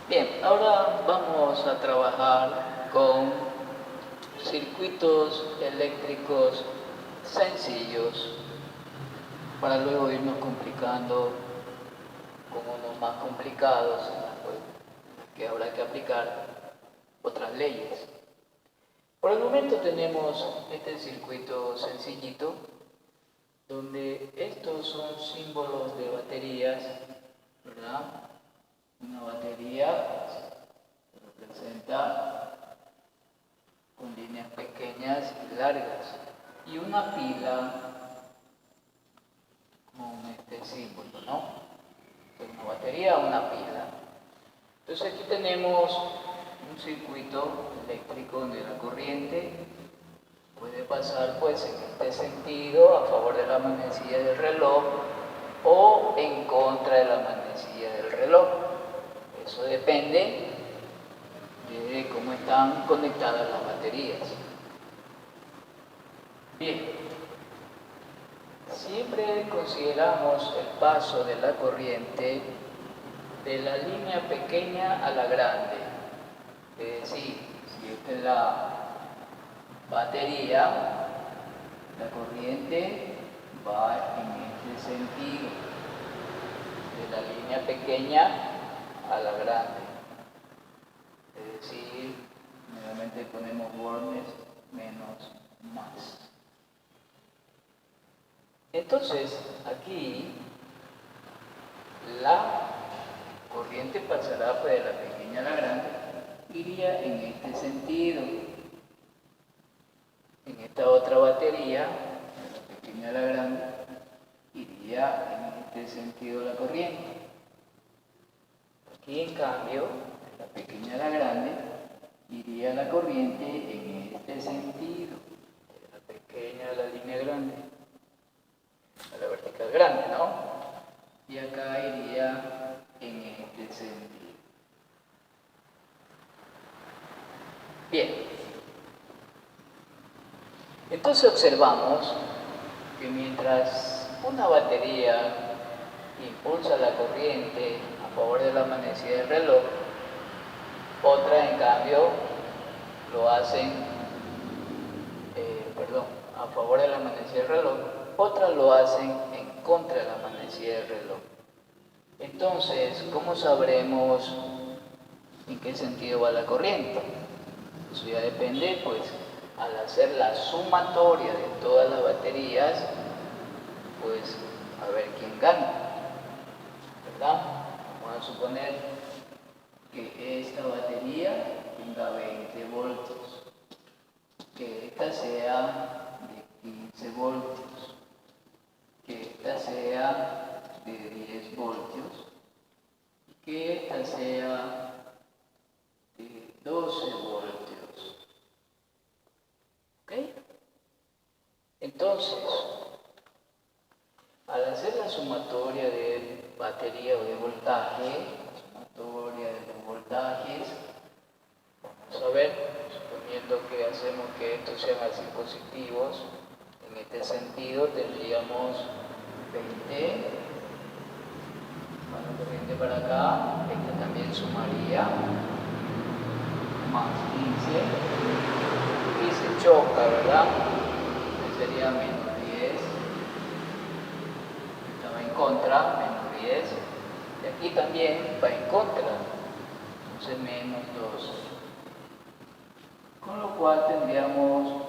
Bien, ahora vamos a trabajar con circuitos eléctricos sencillos para luego irnos complicando con unos más complicados en los que habrá que aplicar otras leyes. Por el momento tenemos este circuito sencillito donde estos son símbolos de baterías, ¿verdad? Una batería se representa con líneas pequeñas y largas y una pila con este símbolo, ¿no? Entonces, una batería, una pila. Entonces aquí tenemos un circuito eléctrico donde la corriente puede pasar pues en este sentido a favor de la manecilla del reloj o en contra de la manecilla del reloj. Eso depende de cómo están conectadas las baterías. Bien, siempre consideramos el paso de la corriente de la línea pequeña a la grande. Es decir, si esta es la batería, la corriente va en este sentido, de la línea pequeña a la grande. Es decir, nuevamente ponemos bornes menos más. Entonces, aquí la corriente pasará pues, de la pequeña a la grande, iría en este sentido. En esta otra batería, de la pequeña a la grande, iría en este sentido la corriente. Aquí, en cambio, de la pequeña a la grande, iría la corriente en este sentido. De la pequeña a la línea grande, a la vertical grande, ¿no? Y acá iría en este sentido. Bien. Entonces observamos que mientras una batería impulsa la corriente a favor de la manecilla del reloj, otra en cambio lo hacen, a favor de la manecilla del reloj, otras lo hacen en contra de la manecilla del reloj. Entonces, ¿cómo sabremos en qué sentido va la corriente? Eso ya depende, pues, al hacer la sumatoria de todas las baterías, pues, a ver quién gana, ¿verdad? Vamos a suponer que esta batería tenga 20 voltios, que esta sea de 15 voltios, que esta sea de 10 voltios, y que esta sea de 12 voltios. ¿Ok? Entonces, al hacer la sumatoria de batería o de voltaje, la sumatoria de los voltajes, vamos a ver, suponiendo que hacemos que estos sean así positivos, en este sentido tendríamos 20, cuando corriente para acá, esta también sumaría, más 15, y se choca, ¿verdad? Este sería menos 10, esta va en contra, menos 10, y aquí también va en contra, entonces menos 2. Con lo cual tendríamos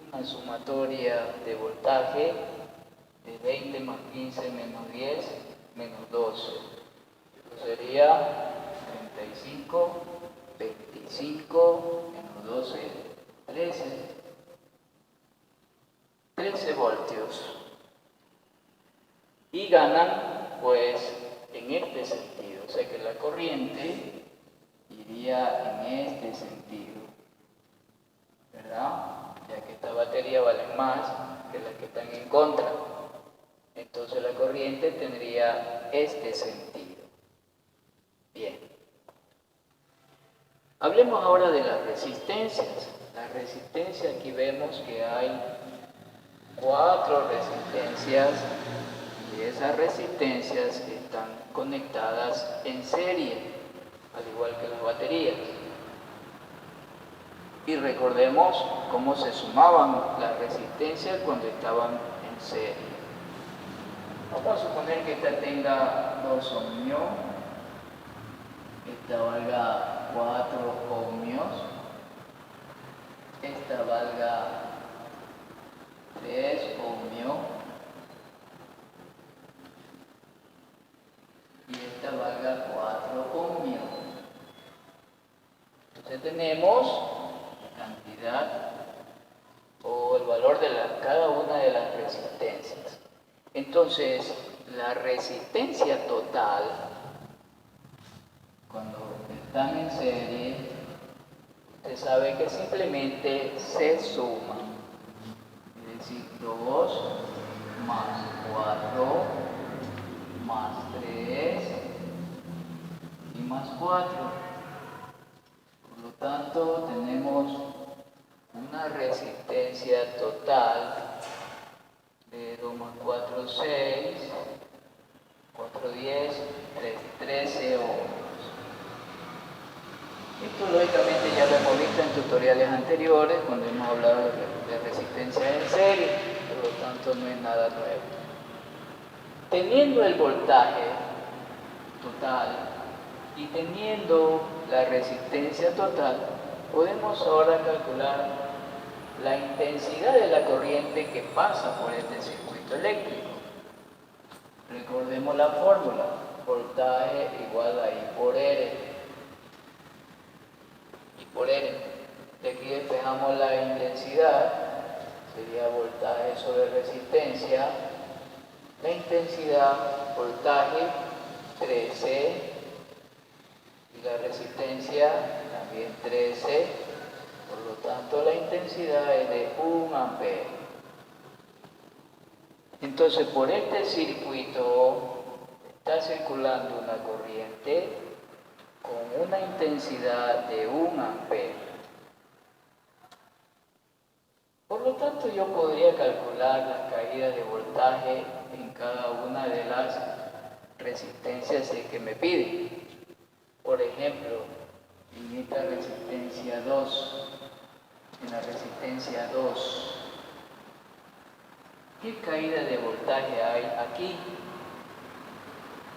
una sumatoria de voltaje de 20 más 15 menos 10 menos 12. Esto sería 35, 25 menos 12, 13 voltios. Y ganan pues en este sentido, o sea que la corriente iría en este sentido, ¿verdad? Ya que esta batería vale más que las que están en contra. Entonces la corriente tendría este sentido. Bien. Hablemos ahora de las resistencias. Las resistencias, aquí vemos que hay 4 resistencias y esas resistencias están conectadas en serie. al igual que las baterías. Y recordemos cómo se sumaban las resistencias cuando estaban en serie. Vamos a suponer que esta tenga 2 ohmios, esta valga 4 ohmios, esta valga 3 ohmios y esta valga 4 ohmios. Entonces tenemos la cantidad o el valor de cada una de las resistencias. Entonces, la resistencia total, cuando están en serie, usted sabe que simplemente se suman. Es decir, 2 más 4 más 3 y más 4. Por lo tanto, tenemos una resistencia total de 2 más 4, 6, 4, 10, 13 ohmios. Esto lógicamente ya lo hemos visto en tutoriales anteriores cuando hemos hablado de resistencia en serie, por lo tanto no es nada nuevo. Teniendo el voltaje total y teniendo la resistencia total, podemos ahora calcular la intensidad de la corriente que pasa por este circuito eléctrico. Recordemos la fórmula, voltaje igual a I por R. I por R. De aquí despejamos la intensidad, sería voltaje sobre resistencia. La intensidad, voltaje 13 y la resistencia también 13. Por lo tanto, la intensidad es de 1 ampere. Entonces, por este circuito está circulando una corriente con una intensidad de 1 ampere. Por lo tanto, yo podría calcular las caídas de voltaje en cada una de las resistencias que me piden. Por ejemplo, en esta resistencia 2, en la resistencia 2, ¿qué caída de voltaje hay aquí?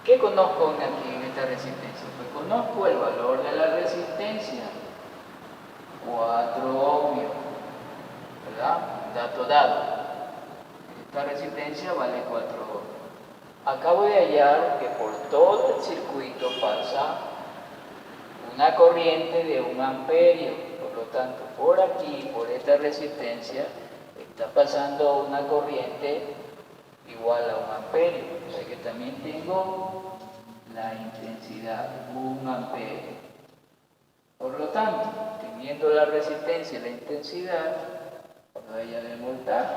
¿Qué conozco aquí en esta resistencia? Pues conozco el valor de la resistencia, 4 ohmios, ¿verdad? Dato dado. Esta resistencia vale 4 ohmios. Acabo de hallar que por todo el circuito pasa una corriente de 1 amperio. Por lo tanto, por aquí, por esta resistencia, está pasando una corriente igual a 1 amperio. O sea que también tengo la intensidad, 1 amperio. Por lo tanto, teniendo la resistencia y la intensidad, cuando haya de voltaje,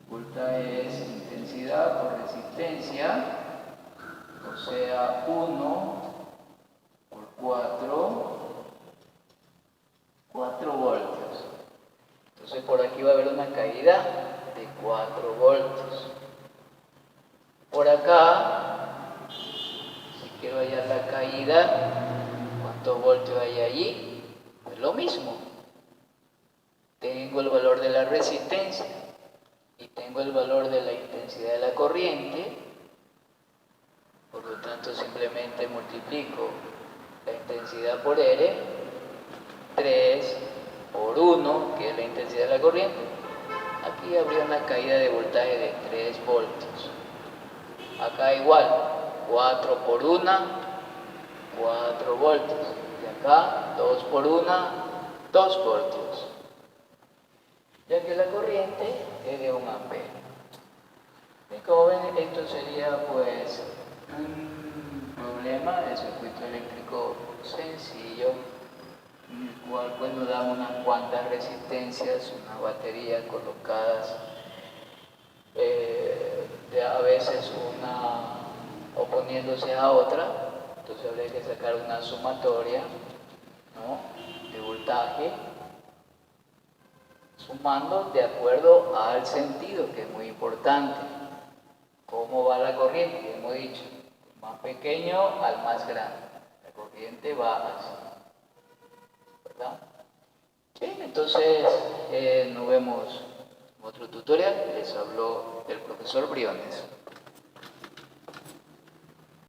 voltaje es intensidad por resistencia, o sea, 1 por 4 voltios. Entonces por aquí va a haber una caída de 4 voltios. Por acá, si quiero hallar la caída, ¿cuántos voltios hay allí? Pues lo mismo. Tengo el valor de la resistencia y tengo el valor de la intensidad de la corriente. Por lo tanto, simplemente multiplico la intensidad por R, 3 por 1, que es la intensidad de la corriente. Aquí habría una caída de voltaje de 3 voltios. Acá igual, 4 por 1, 4 voltios. Y acá, 2 por 1, 2 voltios. Ya que la corriente es de 1 amperio. Y como ven, esto sería pues un problema de circuito eléctrico sencillo, en el cual pues nos dan unas cuantas resistencias, unas baterías colocadas, a veces una oponiéndose a otra, entonces habría que sacar una sumatoria, ¿no?, de voltaje, sumando de acuerdo al sentido, que es muy importante. ¿Cómo va la corriente? Hemos dicho, del más pequeño al más grande. La corriente de bajas, ¿verdad? Bien, entonces nos vemos en otro tutorial. Les habló el profesor Briones.